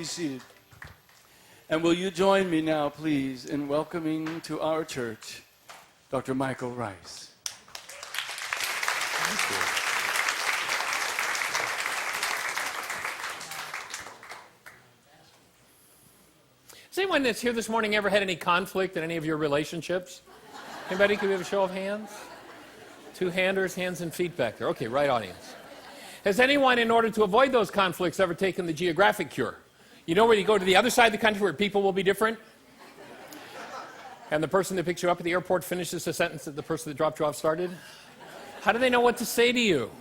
Be seated. And will you join me now, please, in welcoming to our church Dr. Michael Ryce. Thank you. Has anyone that's here this morning ever had any conflict in any of your relationships? Anybody? Can we have a show of hands? Two-handers, hands and feet back there. Okay, right audience. Has anyone, in order to avoid those conflicts, ever taken the geographic cure? You know where you go to the other side of the country where people will be different? And the person that picks you up at the airport finishes the sentence that the person that dropped you off started? How do they know what to say to you?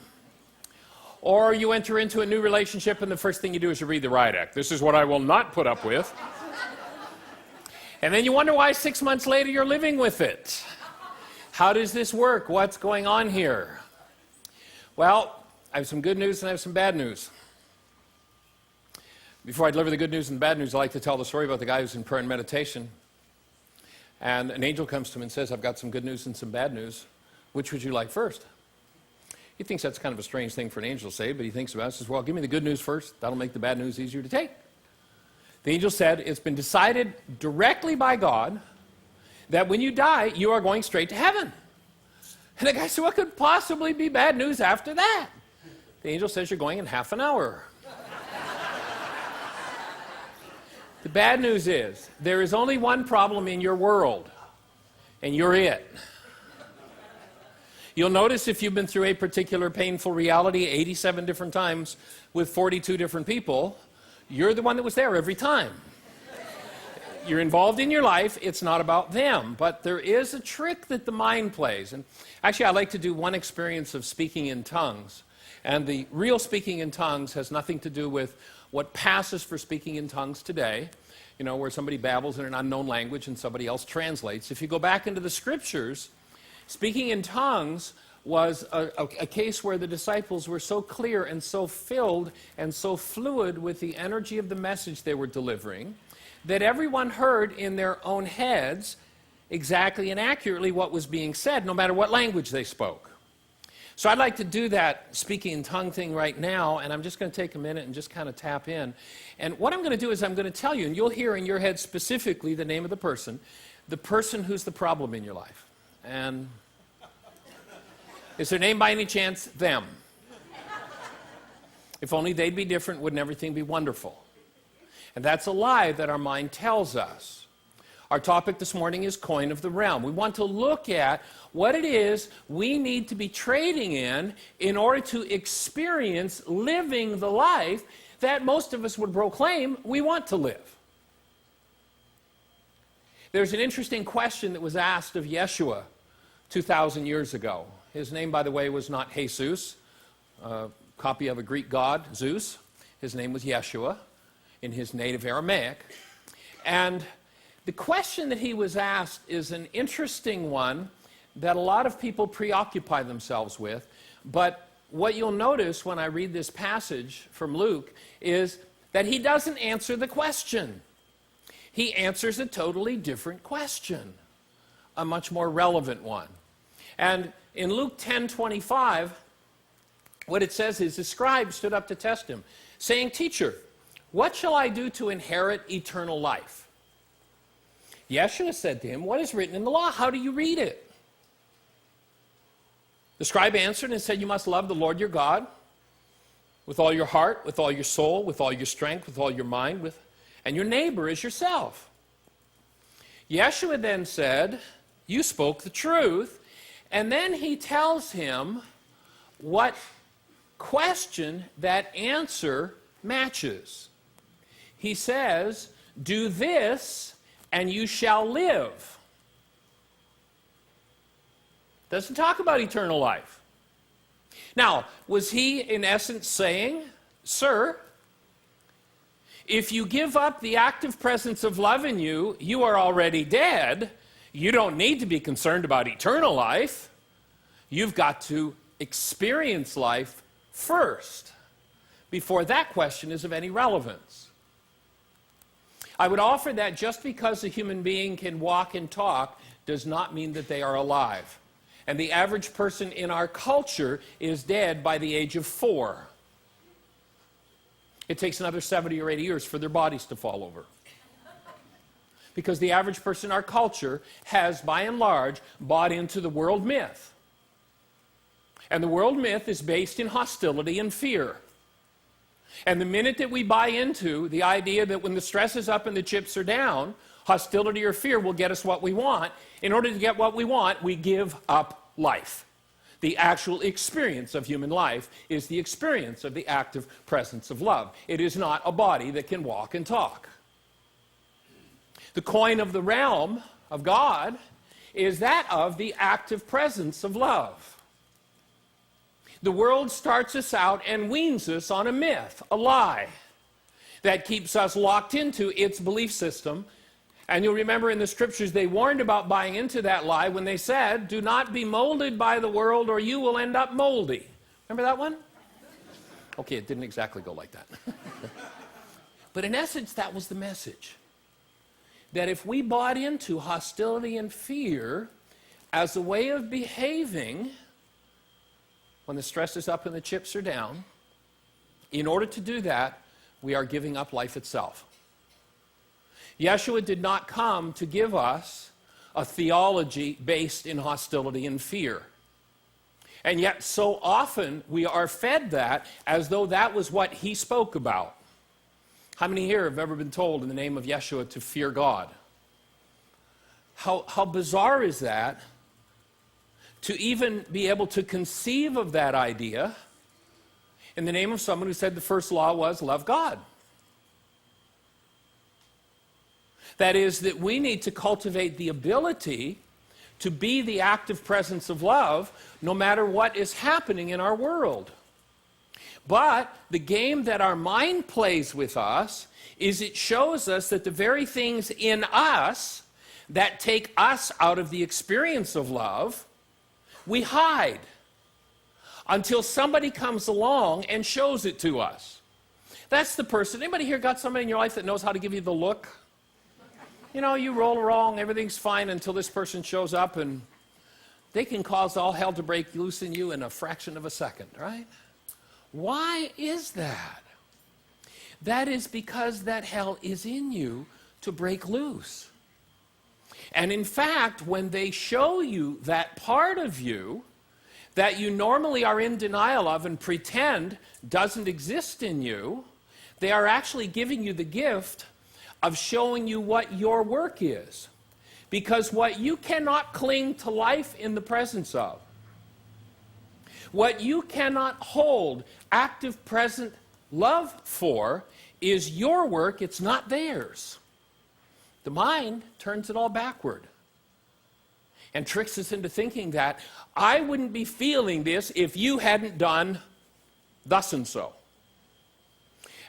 Or you enter into a new relationship and the first thing you do is you read the riot act. This is what I will not put up with. And then you wonder why 6 months later you're living with it. How does this work? What's going on here? Well, I have some good news and I have some bad news. Before I deliver the good news and the bad news, I like to tell the story about the guy who's in prayer and meditation. And an angel comes to him and says, I've got some good news and some bad news. Which would you like first? He thinks that's kind of a strange thing for an angel to say, but he thinks about it and says, well, give me the good news first. That'll make the bad news easier to take. The angel said, it's been decided directly by God that when you die, you are going straight to heaven. And the guy said, what could possibly be bad news after that? The angel says, you're going in half an hour. The bad news is, there is only one problem in your world, and you're it. You'll notice if you've been through a particular painful reality 87 different times with 42 different people, you're the one that was there every time. You're involved in your life, it's not about them, but there is a trick that the mind plays. And actually, I like to do one experience of speaking in tongues. And the real speaking in tongues has nothing to do with what passes for speaking in tongues today, you know, where somebody babbles in an unknown language and somebody else translates. If you go back into the scriptures, speaking in tongues was a case where the disciples were so clear and so filled and so fluid with the energy of the message they were delivering that everyone heard in their own heads exactly and accurately what was being said, no matter what language they spoke. So I'd like to do that speaking in tongue thing right now, and I'm just going to take a minute and just kind of tap in. And what I'm going to do is I'm going to tell you, and you'll hear in your head specifically the name of the person who's the problem in your life. And is their name by any chance them? If only they'd be different, wouldn't everything be wonderful? And that's a lie that our mind tells us. Our topic this morning is coin of the realm. We want to look at what it is we need to be trading in order to experience living the life that most of us would proclaim we want to live. There's an interesting question that was asked of Yeshua 2,000 years ago. His name, by the way, was not Jesus, a copy of a Greek god, Zeus. His name was Yeshua in his native Aramaic. And the question that he was asked is an interesting one that a lot of people preoccupy themselves with. But what you'll notice when I read this passage from Luke is that he doesn't answer the question. He answers a totally different question, a much more relevant one. And in Luke 10:25, what it says is the scribe stood up to test him, saying, Teacher, what shall I do to inherit eternal life? Yeshua said to him, what is written in the law? How do you read it? The scribe answered and said, you must love the Lord your God with all your heart, with all your soul, with all your strength, with all your mind, and your neighbor as yourself. Yeshua then said, you spoke the truth. And then he tells him what question that answer matches. He says, do this and you shall live. Doesn't talk about eternal life. Now, was he in essence saying, sir, if you give up the active presence of love in you, you are already dead. You don't need to be concerned about eternal life. You've got to experience life first before that question is of any relevance. I would offer that just because a human being can walk and talk does not mean that they are alive. And the average person in our culture is dead by the age of 4. It takes another 70 or 80 years for their bodies to fall over. Because the average person in our culture has, by and large, bought into the world myth. And the world myth is based in hostility and fear. And the minute that we buy into the idea that when the stress is up and the chips are down, hostility or fear will get us what we want. In order to get what we want, we give up life. The actual experience of human life is the experience of the active presence of love. It is not a body that can walk and talk. The coin of the realm of God is that of the active presence of love. The world starts us out and weans us on a myth, a lie, that keeps us locked into its belief system. And you'll remember in the scriptures they warned about buying into that lie when they said, do not be molded by the world or you will end up moldy. Remember that one? Okay, it didn't exactly go like that. But in essence, that was the message. That if we bought into hostility and fear as a way of behaving when the stress is up and the chips are down, in order to do that, we are giving up life itself. Yeshua did not come to give us a theology based in hostility and fear. And yet so often we are fed that as though that was what he spoke about. How many here have ever been told in the name of Yeshua to fear God? How bizarre is that to even be able to conceive of that idea in the name of someone who said the first law was love God. That is, that we need to cultivate the ability to be the active presence of love no matter what is happening in our world. But the game that our mind plays with us is it shows us that the very things in us that take us out of the experience of love, we hide until somebody comes along and shows it to us. That's the person. Anybody here got somebody in your life that knows how to give you the look? You know, you roll along, everything's fine until this person shows up and they can cause all hell to break loose in you in a fraction of a second, right? Why is that? That is because that hell is in you to break loose. And in fact, when they show you that part of you that you normally are in denial of and pretend doesn't exist in you, they are actually giving you the gift of showing you what your work is. Because what you cannot cling to life in the presence of, what you cannot hold active present love for, is your work, it's not theirs. The mind turns it all backward and tricks us into thinking that I wouldn't be feeling this if you hadn't done thus and so.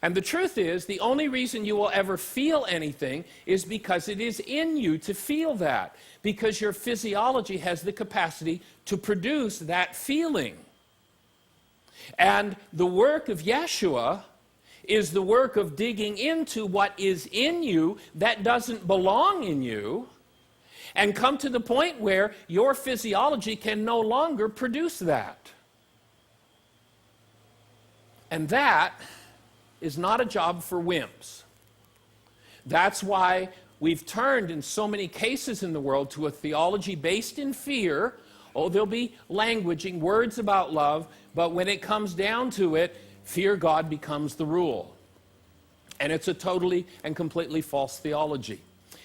And the truth is, the only reason you will ever feel anything is because it is in you to feel that, because your physiology has the capacity to produce that feeling. And the work of Yeshua is the work of digging into what is in you that doesn't belong in you and come to the point where your physiology can no longer produce that. And that is not a job for wimps. That's why we've turned in so many cases in the world to a theology based in fear. Oh, there'll be languaging, words about love, but when it comes down to it, fear God becomes the rule. And it's a totally and completely false theology.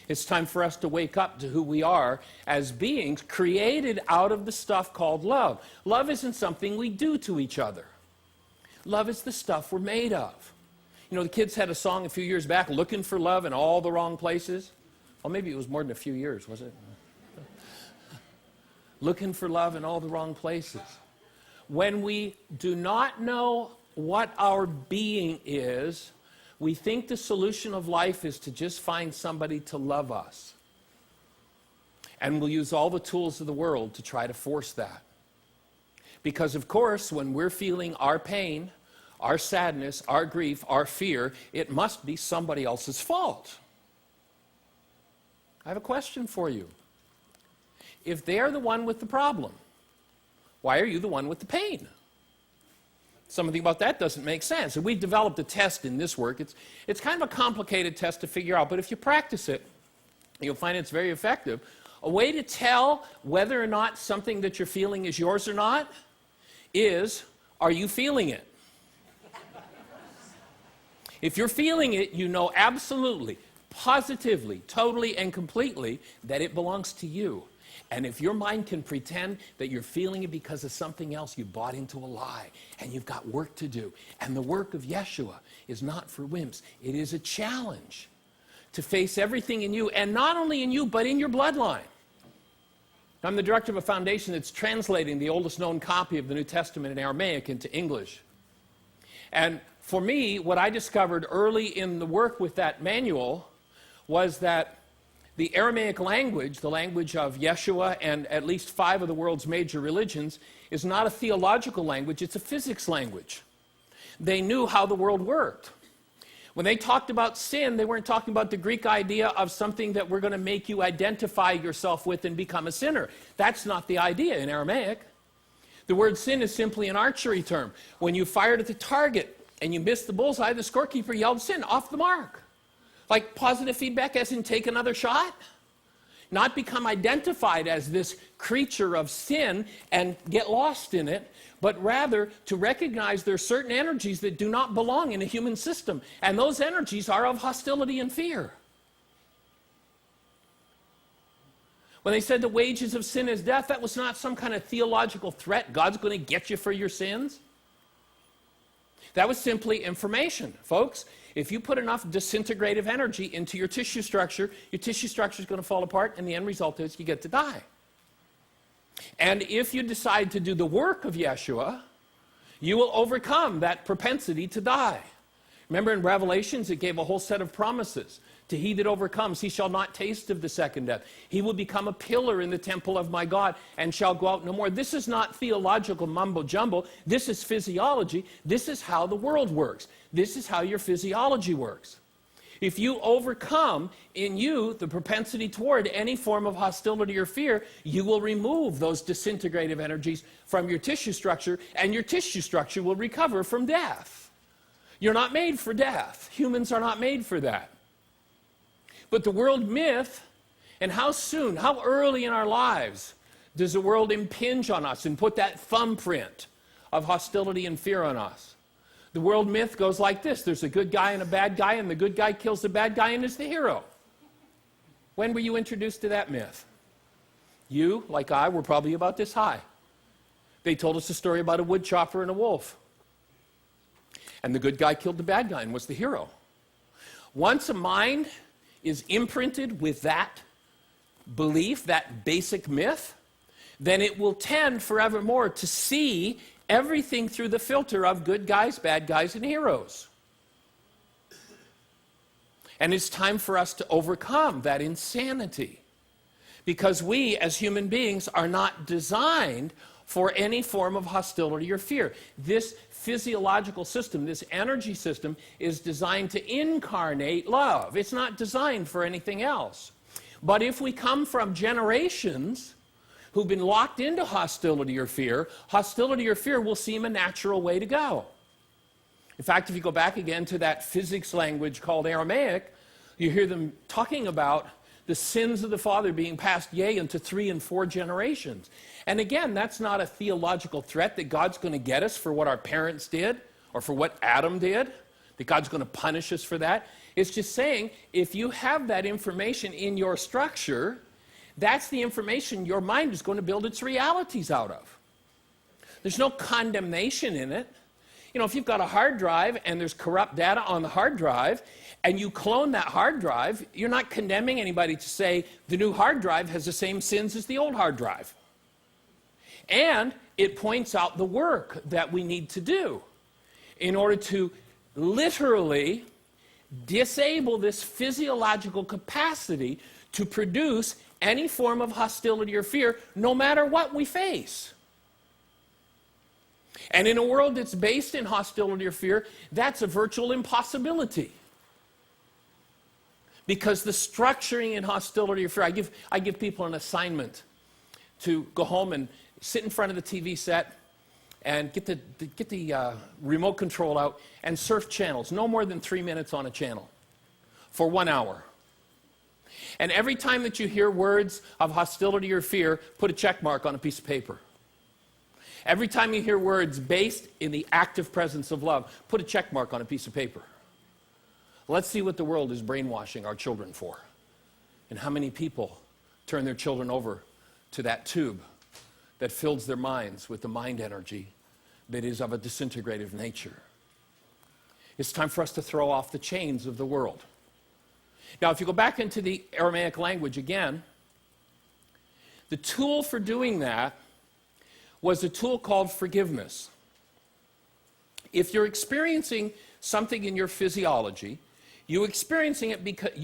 It's time for us to wake up to who we are as beings created out of the stuff called love. Love isn't something we do to each other. Love is the stuff we're made of. You know, the kids had a song a few years back, looking for love in all the wrong places. Well, maybe it was more than a few years, was it? Looking for love in all the wrong places. When we do not know what our being is, we think the solution of life is to just find somebody to love us. And we'll use all the tools of the world to try to force that. Because, of course, when we're feeling our pain, our sadness, our grief, our fear, it must be somebody else's fault. I have a question for you. If they're the one with the problem, why are you the one with the pain? Something about that doesn't make sense. And we've developed a test in this work. It's kind of a complicated test to figure out, but if you practice it, you'll find it's very effective. A way to tell whether or not something that you're feeling is yours or not is, are you feeling it? If you're feeling it, you know absolutely, positively, totally, and completely that it belongs to you. And if your mind can pretend that you're feeling it because of something else, you bought into a lie, and you've got work to do. And the work of Yeshua is not for wimps. It is a challenge to face everything in you, and not only in you, but in your bloodline. I'm the director of a foundation that's translating the oldest known copy of the New Testament in Aramaic into English. And for me, what I discovered early in the work with that manual was that the Aramaic language, the language of Yeshua and at least 5 of the world's major religions, is not a theological language, it's a physics language. They knew how the world worked. When they talked about sin, they weren't talking about the Greek idea of something that we're going to make you identify yourself with and become a sinner. That's not the idea in Aramaic. The word sin is simply an archery term. When you fired at the target and you missed the bullseye, the scorekeeper yelled sin, off the mark. Like positive feedback as in take another shot. Not become identified as this creature of sin and get lost in it, but rather to recognize there are certain energies that do not belong in a human system. And those energies are of hostility and fear. When they said the wages of sin is death, that was not some kind of theological threat. God's going to get you for your sins. That was simply information. Folks, if you put enough disintegrative energy into your tissue structure is going to fall apart, and the end result is you get to die. And if you decide to do the work of Yeshua, you will overcome that propensity to die. Remember in Revelations, it gave a whole set of promises. To he that overcomes, he shall not taste of the second death. He will become a pillar in the temple of my God and shall go out no more. This is not theological mumbo-jumbo. This is physiology. This is how the world works. This is how your physiology works. If you overcome in you the propensity toward any form of hostility or fear, you will remove those disintegrative energies from your tissue structure, and your tissue structure will recover from death. You're not made for death. Humans are not made for that. But the world myth, and how soon, how early in our lives does the world impinge on us and put that thumbprint of hostility and fear on us? The world myth goes like this. There's a good guy and a bad guy, and the good guy kills the bad guy and is the hero. When were you introduced to that myth? You, like I, were probably about this high. They told us a story about a wood chopper and a wolf. And the good guy killed the bad guy and was the hero. Once a mind is imprinted with that belief, that basic myth, then it will tend forevermore to see everything through the filter of good guys, bad guys, and heroes. And it's time for us to overcome that insanity, because we as human beings are not designed for any form of hostility or fear. This physiological system, this energy system, is designed to incarnate love. It's not designed for anything else. But if we come from generations who've been locked into hostility or fear will seem a natural way to go. In fact, if you go back again to that physics language called Aramaic, you hear them talking about the sins of the father being passed, yea, into 3 and 4 generations. And again, that's not a theological threat that God's going to get us for what our parents did or for what Adam did, that God's going to punish us for that. It's just saying, if you have that information in your structure, that's the information your mind is going to build its realities out of. There's no condemnation in it. You know, if you've got a hard drive and there's corrupt data on the hard drive, and you clone that hard drive, you're not condemning anybody to say the new hard drive has the same sins as the old hard drive. And it points out the work that we need to do in order to literally disable this physiological capacity to produce any form of hostility or fear, no matter what we face. And in a world that's based in hostility or fear, that's a virtual impossibility. Because the structuring in hostility or fear, I give people an assignment to go home and sit in front of the TV set and get the remote control out and surf channels, no more than 3 minutes on a channel for 1 hour. And every time that you hear words of hostility or fear, put a check mark on a piece of paper. Every time you hear words based in the active presence of love, put a check mark on a piece of paper. Let's see what the world is brainwashing our children for, and how many people turn their children over to that tube that fills their minds with the mind energy that is of a disintegrative nature. It's time for us to throw off the chains of the world. Now, if you go back into the Aramaic language again, the tool for doing that was a tool called forgiveness. If you're experiencing something in your physiology, you experience it because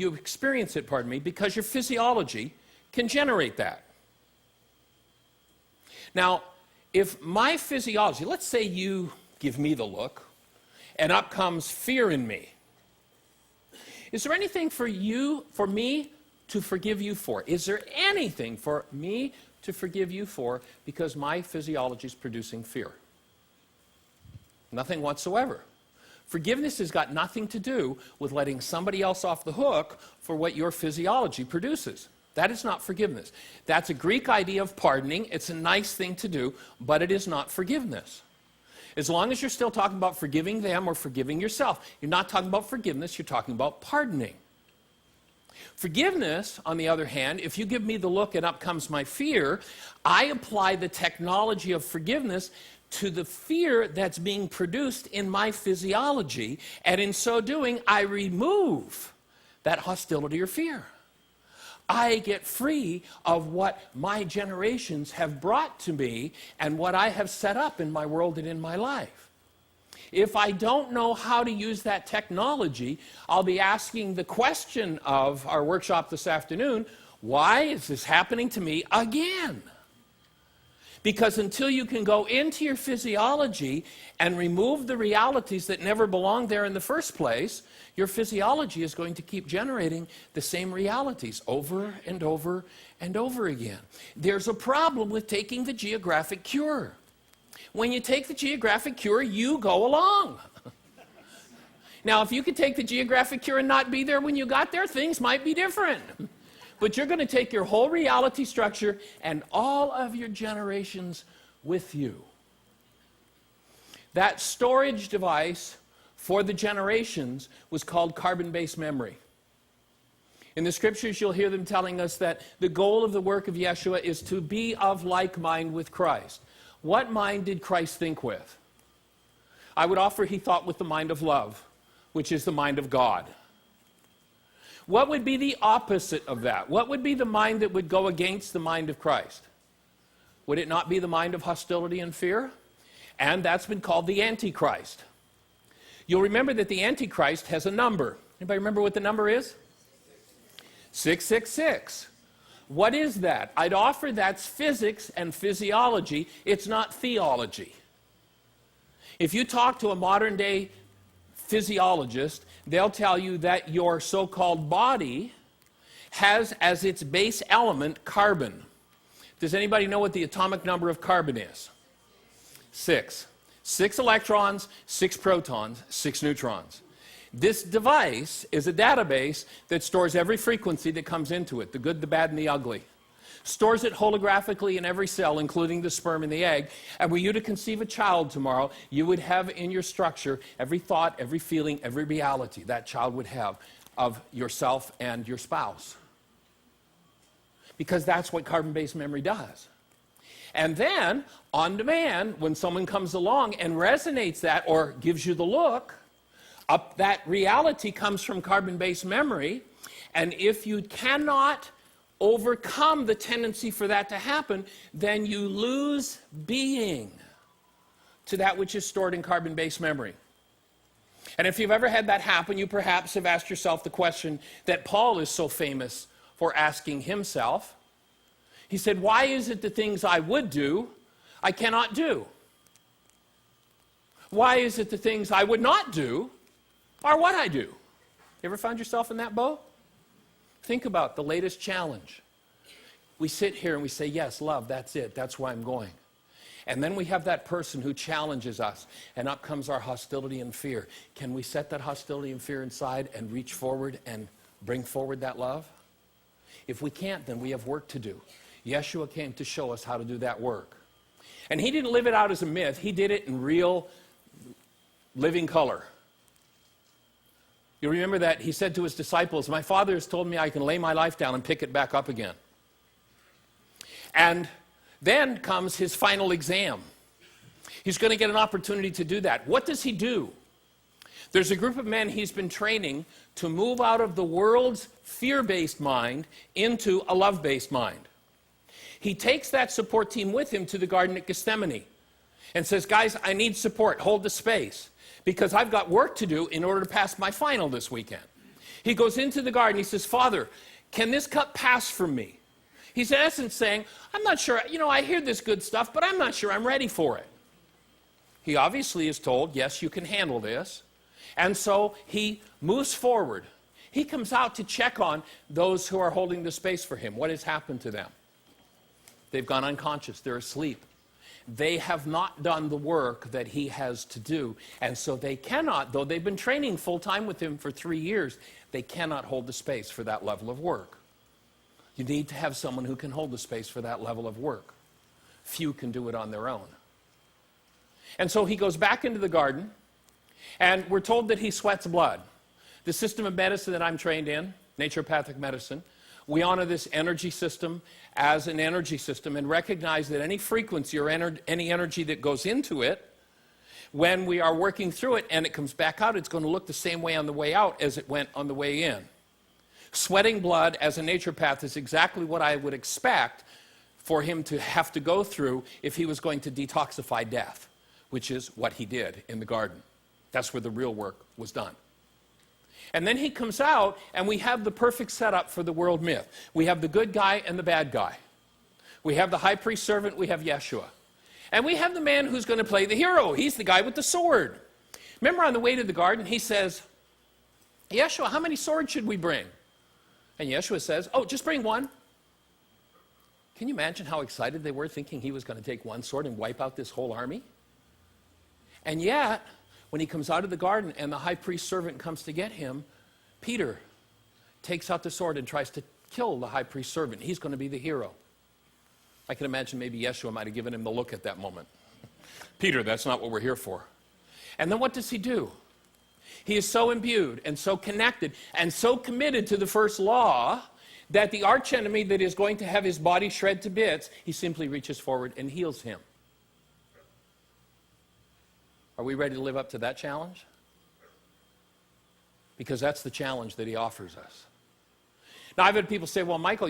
your physiology can generate that. For if my physiology, let's say you give me the look, and up comes fear in me. Is there anything for me to forgive you for? Is there anything for me to forgive you for because my physiology is producing fear? Nothing whatsoever. Forgiveness has got nothing to do with letting somebody else off the hook for what your physiology produces. That is not forgiveness. That's a Greek idea of pardoning. It's a nice thing to do, but it is not forgiveness. As long as you're still talking about forgiving them or forgiving yourself, you're not talking about forgiveness, you're talking about pardoning. Forgiveness, on the other hand, if you give me the look and up comes my fear, I apply the technology of forgiveness to the fear that's being produced in my physiology, and in so doing, I remove that hostility or fear. I get free of what my generations have brought to me and what I have set up in my world and in my life. If I don't know how to use that technology, I'll be asking the question of our workshop this afternoon, why is this happening to me again? Because until you can go into your physiology and remove the realities that never belonged there in the first place, your physiology is going to keep generating the same realities over and over and over again. There's a problem with taking the geographic cure. When you take the geographic cure, you go along. Now, if you could take the geographic cure and not be there when you got there, things might be different. But you're going to take your whole reality structure and all of your generations with you. That storage device for the generations was called carbon-based memory. In the scriptures, you'll hear them telling us that the goal of the work of Yeshua is to be of like mind with Christ. What mind did Christ think with? I would offer he thought with the mind of love, which is the mind of God. What would be the opposite of that? What would be the mind that would go against the mind of Christ? Would it not be the mind of hostility and fear? And that's been called the Antichrist. You'll remember that the Antichrist has a number. Anybody remember what the number is? 666. What is that? I'd offer that's physics and physiology. It's not theology. If you talk to a modern day physiologist, they'll tell you that your so-called body has as its base element carbon. Does anybody know what the atomic number of carbon is? 6. 6 electrons, 6 protons, 6 neutrons. This device is a database that stores every frequency that comes into it, the good, the bad, and the ugly. Stores it holographically in every cell, including the sperm and the egg. And were you to conceive a child tomorrow, you would have in your structure every thought, every feeling, every reality that child would have of yourself and your spouse. Because that's what carbon-based memory does. And then, on demand, when someone comes along and resonates that or gives you the look, up that reality comes from carbon-based memory. And if you cannot overcome the tendency for that to happen, then you lose being to that which is stored in carbon-based memory. And if you've ever had that happen, you perhaps have asked yourself the question that Paul is so famous for asking himself. He said, why is it the things I would do, I cannot do? Why is it the things I would not do are what I do? You ever found yourself in that boat? Think about the latest challenge. We sit here and we say, yes, love, that's it. That's where I'm going. And then we have that person who challenges us, and up comes our hostility and fear. Can we set that hostility and fear inside and reach forward and bring forward that love? If we can't, then we have work to do. Yeshua came to show us how to do that work. And he didn't live it out as a myth. He did it in real living color. You remember that he said to his disciples, my Father has told me I can lay my life down and pick it back up again. And then comes his final exam. He's going to get an opportunity to do that. What does he do? There's a group of men he's been training to move out of the world's fear-based mind into a love-based mind. He takes that support team with him to the Garden at Gethsemane and says, guys, I need support. Hold the space, because I've got work to do in order to pass my final this weekend. He goes into the garden. He says, Father, can this cup pass from me? He's in essence saying, I'm not sure, I hear this good stuff, but I'm not sure I'm ready for it. He obviously is told, yes, you can handle this. And so he moves forward. He comes out to check on those who are holding the space for him. What has happened to them? They've gone unconscious. They're asleep. They have not done the work that he has to do. And so they cannot, though they've been training full-time with him for 3 years, they cannot hold the space for that level of work. You need to have someone who can hold the space for that level of work. Few can do it on their own. And so he goes back into the garden, and we're told that he sweats blood. The system of medicine that I'm trained in, naturopathic medicine, we honor this energy system as an energy system and recognize that any frequency or any energy that goes into it, when we are working through it and it comes back out, it's going to look the same way on the way out as it went on the way in. Sweating blood as a naturopath is exactly what I would expect for him to have to go through if he was going to detoxify death, which is what he did in the garden. That's where the real work was done. And then he comes out, and we have the perfect setup for the world myth. We have the good guy and the bad guy. We have the high priest servant, we have Yeshua. And we have the man who's going to play the hero. He's the guy with the sword. Remember on the way to the garden, he says, Yeshua, how many swords should we bring? And Yeshua says, just bring one. Can you imagine how excited they were thinking he was going to take one sword and wipe out this whole army? And yet, when he comes out of the garden and the high priest servant comes to get him, Peter takes out the sword and tries to kill the high priest servant. He's going to be the hero. I can imagine maybe Yeshua might have given him the look at that moment. Peter, that's not what we're here for. And then what does he do? He is so imbued and so connected and so committed to the first law that the archenemy that is going to have his body shred to bits, he simply reaches forward and heals him. Are we ready to live up to that challenge? Because that's the challenge that he offers us. Now, I've had people say, well, Michael,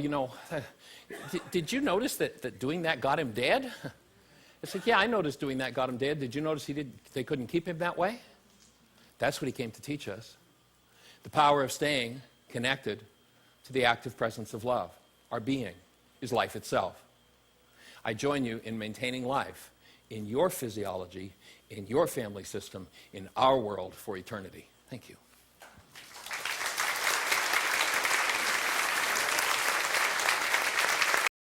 did you notice that doing that got him dead? I said, yeah, I noticed doing that got him dead. Did you notice they couldn't keep him that way? That's what he came to teach us. The power of staying connected to the active presence of love. Our being is life itself. I join you in maintaining life in your physiology, in your family system, in our world for eternity. Thank you.